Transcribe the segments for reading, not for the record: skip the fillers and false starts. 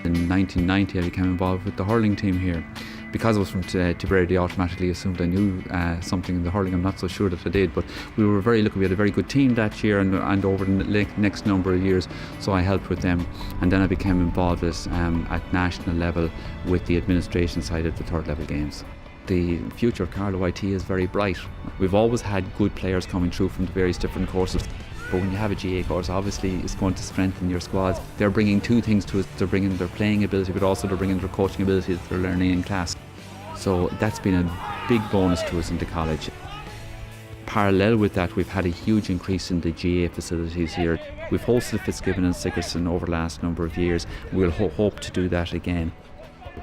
In 1990 I became involved with the hurling team here. Because I was from Tipperary, they automatically assumed I knew something in the hurling. I'm not so sure that I did, but we were very lucky. We had a very good team that year and over the next number of years, so I helped with them. And then I became involved at national level with the administration side of the third level games. The future of Carlow IT is very bright. We've always had good players coming through from the various different courses. But when you have a GA course, obviously it's going to strengthen your squads. They're bringing two things to it. They're bringing their playing ability, but also they're bringing their coaching ability that they're learning in class. So that's been a big bonus to us in the college. Parallel with that, we've had a huge increase in the GA facilities here. We've hosted Fitzgibbon and Sickerson over the last number of years. We'll hope to do that again.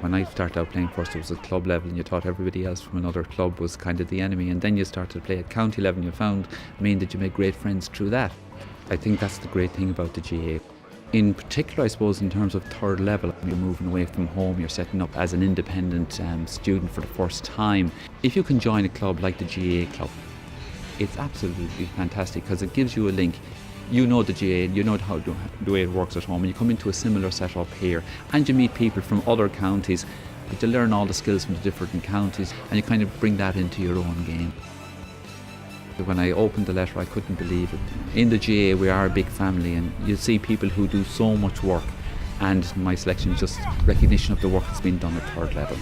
When I started out playing first, it was at club level and you thought everybody else from another club was kind of the enemy, and then you started to play at county level and you found that you made great friends through that. I think that's the great thing about the GA. In particular, I suppose, in terms of third level, you're moving away from home, you're setting up as an independent student for the first time. If you can join a club like the GA club, it's absolutely fantastic because it gives you a link. You know the GA, you know the way it works at home, and you come into a similar setup here and you meet people from other counties, but you learn all the skills from the different counties and you kind of bring that into your own game. When I opened the letter, I couldn't believe it. In the GA, we are a big family, and you see people who do so much work, and my selection is just recognition of the work that's been done at third level.